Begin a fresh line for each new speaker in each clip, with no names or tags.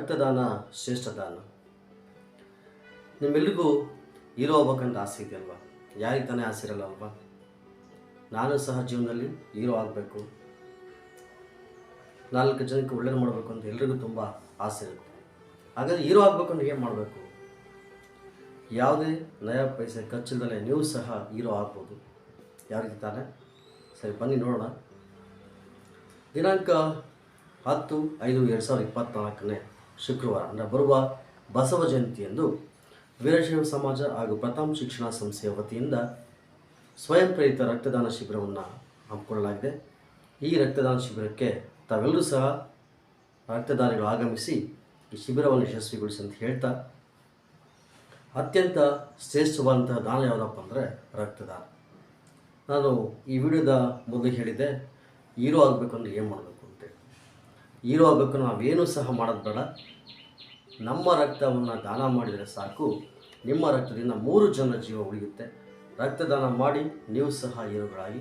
ರಕ್ತದಾನ ಶ್ರೇಷ್ಠ ದಾನ. ನಿಮ್ಮೆಲ್ಲರಿಗೂ ಹೀರೋ ಆಗ್ಬೇಕಂತ ಆಸೆ ಇದೆಯಲ್ವ? ಯಾರಿಗೆ ತಾನೇ ಆಸೆ ಇರಲ್ಲ ಅಲ್ವಾ? ನಾನು ಸಹ ಜೀವನದಲ್ಲಿ ಹೀರೋ ಆಗಬೇಕು, 4 ಜನಕ್ಕೆ ಒಳ್ಳೇದು ಮಾಡಬೇಕು ಅಂತ ಎಲ್ರಿಗೂ ತುಂಬ ಆಸೆ ಇರುತ್ತೆ. ಹಾಗಾದರೆ ಹೀರೋ ಆಗಬೇಕು ಅಂದ್ರೆ ಏನು ಮಾಡಬೇಕು? ಯಾವುದೇ ನಯ ಪೈಸೆ ಖರ್ಚಿಲ್ಲದೆ ನೀವು ಸಹ ಹೀರೋ ಆಗ್ಬೋದು. ಯಾವ ರೀತಿ ತಾನೇ? ಸರಿ, ಬನ್ನಿ ನೋಡೋಣ. ದಿನಾಂಕ 10/5/2024 ಶುಕ್ರವಾರ ಅಂದರೆ ಬರುವ ಬಸವ ಜಯಂತಿಯಂದು ವೀರಶೈವ ಸಮಾಜ ಹಾಗೂ ಪ್ರಥಮ ಶಿಕ್ಷಣ ಸಂಸ್ಥೆಯ ವತಿಯಿಂದ ಸ್ವಯಂ ಪ್ರೇರಿತ ರಕ್ತದಾನ ಶಿಬಿರವನ್ನು ಹಮ್ಮಿಕೊಳ್ಳಲಾಗಿದೆ. ಈ ರಕ್ತದಾನ ಶಿಬಿರಕ್ಕೆ ತಾವೆಲ್ಲರೂ ಸಹ ರಕ್ತದಾನಿಗಳು ಆಗಮಿಸಿ ಈ ಶಿಬಿರವನ್ನು ಯಶಸ್ವಿಗೊಳಿಸಿ ಅಂತ ಹೇಳ್ತಾ, ಅತ್ಯಂತ ಶ್ರೇಷ್ಠವಾದಂತಹ ದಾನ ಯಾವುದಪ್ಪ ಅಂದರೆ ರಕ್ತದಾನ. ನಾನು ಈ ವಿಡಿಯೋದ ಮೊದಲು ಹೇಳಿದ್ದೆ, ಹೀರೋ ಆಗಬೇಕು ಅಂದರೆ ಏನು ಮಾಡಬೇಕು ಅಂತೇಳಿ. ಹೀರೋ ಆಗಬೇಕು ನಾವೇನೂ ಸಹ ಮಾಡೋದು ಬೇಡ, ನಮ್ಮ ರಕ್ತವನ್ನು ದಾನ ಮಾಡಿದರೆ ಸಾಕು. ನಿಮ್ಮ ರಕ್ತದಿಂದ 3 ಜನರ ಜೀವ ಉಳಿಯುತ್ತೆ. ರಕ್ತದಾನ ಮಾಡಿ ನೀವು ಸಹ ಹೀರೋಗಳಾಗಿ.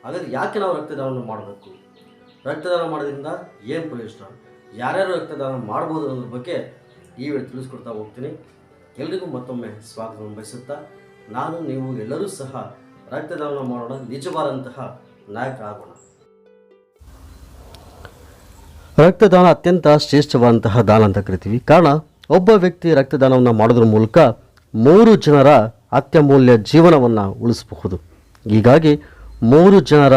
ಹಾಗಾದರೆ ಯಾಕೆ ನಾವು ರಕ್ತದಾನವನ್ನು ಮಾಡಬೇಕು? ರಕ್ತದಾನ ಮಾಡೋದ್ರಿಂದ ಏನು ಪ್ರಯೋಜನ? ಯಾರ್ಯಾರು ರಕ್ತದಾನ ಮಾಡ್ಬೋದು ಅನ್ನೋದ್ರ ಬಗ್ಗೆ ಈ ವೇಳೆ ತಿಳಿಸ್ಕೊಡ್ತಾ ಹೋಗ್ತೀನಿ. ಎಲ್ರಿಗೂ ಮತ್ತೊಮ್ಮೆ ಸ್ವಾಗತವನ್ನು ಬಯಸುತ್ತಾ, ನಾನು ನೀವು ಎಲ್ಲರೂ ಸಹ ರಕ್ತದಾನ ಮಾಡೋಣ, ನಿಜವಾದಂತಹ ನಾಯಕರಾಗೋಣ. ರಕ್ತದಾನ ಅತ್ಯಂತ ಶ್ರೇಷ್ಠವಾದಂತಹ ದಾನ ಅಂತ ಕರಿತೀವಿ. ಕಾರಣ, ಒಬ್ಬ ವ್ಯಕ್ತಿ ರಕ್ತದಾನವನ್ನು ಮಾಡೋದ್ರ ಮೂಲಕ 3 ಜನರ ಅತ್ಯಮೂಲ್ಯ ಜೀವನವನ್ನು ಉಳಿಸಬಹುದು. ಹೀಗಾಗಿ 3 ಜನರ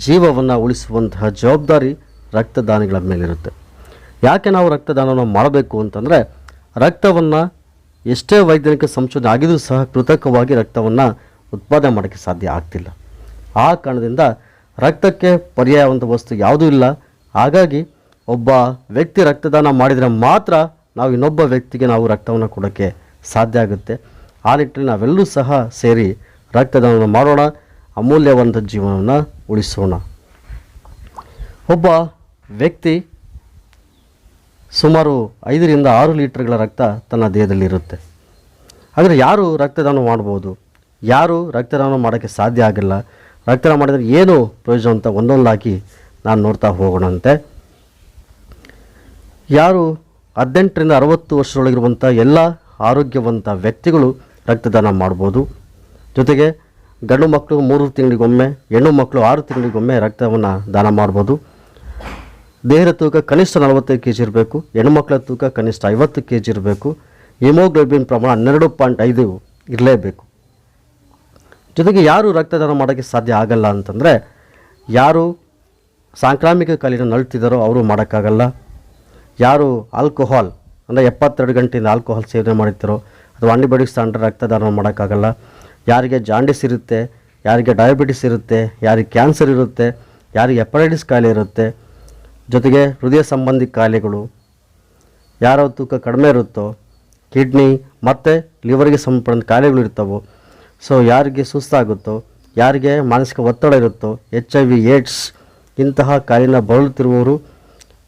ಜೀವವನ್ನು ಉಳಿಸುವಂತಹ ಜವಾಬ್ದಾರಿ ರಕ್ತದಾನಿಗಳ ಮೇಲಿರುತ್ತೆ. ಯಾಕೆ ನಾವು ರಕ್ತದಾನವನ್ನು ಮಾಡಬೇಕು ಅಂತಂದರೆ, ರಕ್ತವನ್ನು ಎಷ್ಟೇ ವೈಜ್ಞಾನಿಕ ಸಂಶೋಧನೆ ಆಗಿದ್ರೂ ಸಹ ಕೃತಕವಾಗಿ ರಕ್ತವನ್ನು ಉತ್ಪಾದನೆ ಮಾಡೋಕ್ಕೆ ಸಾಧ್ಯ ಆಗ್ತಿಲ್ಲ. ಆ ಕಾರಣದಿಂದ ರಕ್ತಕ್ಕೆ ಪರ್ಯಾಯವಂತ ವಸ್ತು ಯಾವುದೂ ಇಲ್ಲ. ಹಾಗಾಗಿ ಒಬ್ಬ ವ್ಯಕ್ತಿ ರಕ್ತದಾನ ಮಾಡಿದರೆ ಮಾತ್ರ ನಾವು ಇನ್ನೊಬ್ಬ ವ್ಯಕ್ತಿಗೆ ನಾವು ರಕ್ತವನ್ನು ಕೊಡೋಕ್ಕೆ ಸಾಧ್ಯ ಆಗುತ್ತೆ. ಆ ನಿಟ್ಟಿನಲ್ಲಿ ನಾವೆಲ್ಲರೂ ಸಹ ಸೇರಿ ರಕ್ತದಾನವನ್ನು ಮಾಡೋಣ, ಅಮೂಲ್ಯವಾದ ಜೀವನವನ್ನು ಉಳಿಸೋಣ. ಒಬ್ಬ ವ್ಯಕ್ತಿ ಸುಮಾರು 5ರಿಂದ 6 ಲೀಟರ್ಗಳ ರಕ್ತ ತನ್ನ ದೇಹದಲ್ಲಿರುತ್ತೆ. ಆದರೆ ಯಾರು ರಕ್ತದಾನ ಮಾಡ್ಬೋದು, ಯಾರು ರಕ್ತದಾನ ಮಾಡೋಕ್ಕೆ ಸಾಧ್ಯ ಆಗಿಲ್ಲ, ರಕ್ತದಾನ ಮಾಡಿದರೆ ಏನು ಪ್ರಯೋಜನ ಅಂತ ಒಂದೊಂದಾಗಿ ನಾನು ನೋಡ್ತಾ ಹೋಗೋಣಂತೆ. ಯಾರು 18ರಿಂದ 60 ವರ್ಷದೊಳಗಿರುವಂಥ ಎಲ್ಲ ಆರೋಗ್ಯವಂತ ವ್ಯಕ್ತಿಗಳು ರಕ್ತದಾನ ಮಾಡ್ಬೋದು. ಜೊತೆಗೆ ಗಂಡು ಮಕ್ಕಳು 3 ತಿಂಗಳಿಗೊಮ್ಮೆ, ಹೆಣ್ಣು ಮಕ್ಕಳು 6 ತಿಂಗಳಿಗೊಮ್ಮೆ ರಕ್ತವನ್ನು ದಾನ ಮಾಡ್ಬೋದು. ದೇಹದ ತೂಕ ಕನಿಷ್ಠ 45 kg ಇರಬೇಕು. ಹೆಣ್ಣುಮಕ್ಕಳ ತೂಕ ಕನಿಷ್ಠ 50 kg ಇರಬೇಕು. ಹಿಮೋಗ್ಲೋಬಿನ್ ಪ್ರಮಾಣ 12.5 ಇರಲೇಬೇಕು. ಜೊತೆಗೆ ಯಾರು ರಕ್ತದಾನ ಮಾಡೋಕ್ಕೆ ಸಾಧ್ಯ ಆಗಲ್ಲ ಅಂತಂದರೆ, ಯಾರು ಸಾಂಕ್ರಾಮಿಕ ಕಾಯಿಲೆಯನ್ನು ನರಳುತ್ತಿದ್ದಾರೋ ಅವರು ಮಾಡೋಕ್ಕಾಗಲ್ಲ. ಯಾರು ಆಲ್ಕೋಹಾಲ್ ಅಂದರೆ 72 ಗಂಟೆಯಿಂದ ಆಲ್ಕೋಹಾಲ್ ಸೇವನೆ ಮಾಡುತ್ತಾರೋ ಅಥವಾ ಆಂಟಿಬಯೋಟಿಕ್ಸ್ ತಗೊಂಡ್ರೆ ರಕ್ತದಾನ ಮಾಡೋಕ್ಕಾಗಲ್ಲ. ಯಾರಿಗೆ ಜಾಂಡಿಸ್ ಇರುತ್ತೆ, ಯಾರಿಗೆ ಡಯಾಬಿಟಿಸ್ ಇರುತ್ತೆ, ಯಾರಿಗೆ ಕ್ಯಾನ್ಸರ್ ಇರುತ್ತೆ, ಯಾರಿಗೆ ಹೆಪಟೈಟಿಸ್ ಕಾಯಿಲೆ ಇರುತ್ತೆ, ಜೊತೆಗೆ ಹೃದಯ ಸಂಬಂಧಿ ಕಾಯಿಲೆಗಳು, ಯಾರ ತೂಕ ಕಡಿಮೆ ಇರುತ್ತೋ, ಕಿಡ್ನಿ ಮತ್ತು ಲಿವರ್ಗೆ ಸಂಬಂಧಪಟ್ಟ ಕಾಯಿಲೆಗಳು ಇರ್ತಾವೋ, ಸೊ ಯಾರಿಗೆ ಸುಸ್ತಾಗುತ್ತೋ, ಯಾರಿಗೆ ಮಾನಸಿಕ ಒತ್ತಡ ಇರುತ್ತೋ, HIV ಏಡ್ಸ್ ಇಂತಹ ಕಾಯಿಲೆನ ಬಳಲುತ್ತಿರುವವರು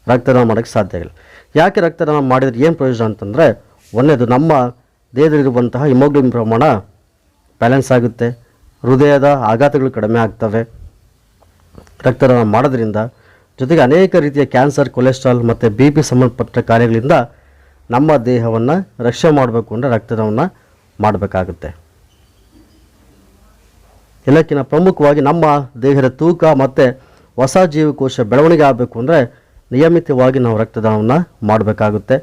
ರಕ್ತದಾನ ಮಾಡೋಕ್ಕೆ ಸಾಧ್ಯ ಇಲ್ಲ. ಯಾಕೆ ರಕ್ತದಾನ ಮಾಡಿದರೆ ಏನು ಪ್ರಯೋಜನ ಅಂತಂದರೆ, ಒಂದನೇದು ನಮ್ಮ ದೇಹದಲ್ಲಿರುವಂತಹ ಹಿಮೋಗ್ಲೋಬಿನ್ ಪ್ರಮಾಣ ಬ್ಯಾಲೆನ್ಸ್ ಆಗುತ್ತೆ, ಹೃದಯದ ಆಘಾತಗಳು ಕಡಿಮೆ ಆಗ್ತವೆ ರಕ್ತದಾನ ಮಾಡೋದ್ರಿಂದ. ಜೊತೆಗೆ ಅನೇಕ ರೀತಿಯ ಕ್ಯಾನ್ಸರ್, ಕೊಲೆಸ್ಟ್ರಾಲ್ ಮತ್ತು BP ಸಂಬಂಧಪಟ್ಟ ಕಾಯಿಲೆಗಳಿಂದ ನಮ್ಮ ದೇಹವನ್ನು ರಕ್ಷಣೆ ಮಾಡಬೇಕು ಅಂದರೆ ರಕ್ತದಾನವನ್ನು ಮಾಡಬೇಕಾಗುತ್ತೆ. ಎಲ್ಲಕ್ಕಿಂತ ಪ್ರಮುಖವಾಗಿ ನಮ್ಮ ದೇಹದ ತೂಕ ಮತ್ತು ಹೊಸ ಜೀವಕೋಶ ಬೆಳವಣಿಗೆ ಆಗಬೇಕು ಅಂದರೆ ನಿಯಮಿತವಾಗಿ ನಾವು ರಕ್ತದಾನವನ್ನು ಮಾಡಬೇಕಾಗುತ್ತೆ.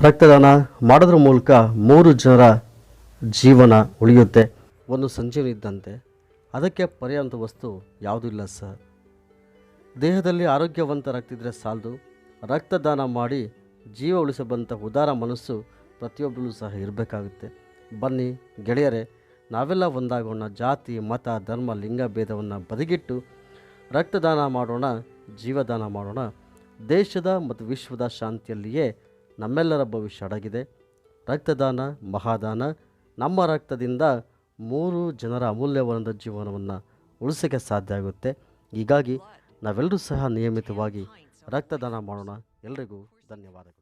ರಕ್ತದಾನ ಮಾಡೋದ್ರ ಮೂಲಕ 3 ಜನರ ಜೀವನ ಉಳಿಯುತ್ತೆ. ಒಂದು ಸಂಜೀವನಿ ಇದ್ದಂತೆ, ಅದಕ್ಕೆ ಪರ್ಯಾಯವಂತ ವಸ್ತು ಯಾವುದೂ ಇಲ್ಲ ಸರ್. ದೇಹದಲ್ಲಿ ಆರೋಗ್ಯವಂತ ರಕ್ತ ಇದ್ದರೆ ಸಾಲದು, ರಕ್ತದಾನ ಮಾಡಿ ಜೀವ ಉಳಿಸಬಂಥ ಉದಾರ ಮನಸ್ಸು ಪ್ರತಿಯೊಬ್ಬರೂ ಸಹ ಇರಬೇಕಾಗುತ್ತೆ. ಬನ್ನಿ ಗೆಳೆಯರೇ, ನಾವೆಲ್ಲ ಒಂದಾಗೋಣ. ಜಾತಿ, ಮತ, ಧರ್ಮ, ಲಿಂಗ ಭೇದವನ್ನು ಬದಿಗಿಟ್ಟು ರಕ್ತದಾನ ಮಾಡೋಣ, ಜೀವದಾನ ಮಾಡೋಣ. ದೇಶದ ಮತ್ತು ವಿಶ್ವದ ಶಾಂತಿಯಲ್ಲಿಯೇ ನಮ್ಮೆಲ್ಲರ ಭವಿಷ್ಯ ಅಡಗಿದೆ. ರಕ್ತದಾನ ಮಹಾದಾನ. ನಮ್ಮ ರಕ್ತದಿಂದ 3 ಜನರ ಅಮೂಲ್ಯವಾದ ಜೀವನವನ್ನು ಉಳಿಸೋಕ್ಕೆ ಸಾಧ್ಯ ಆಗುತ್ತೆ. ಹೀಗಾಗಿ ನಾವೆಲ್ಲರೂ ಸಹ ನಿಯಮಿತವಾಗಿ ರಕ್ತದಾನ ಮಾಡೋಣ. ಎಲ್ರಿಗೂ ಧನ್ಯವಾದಗಳು.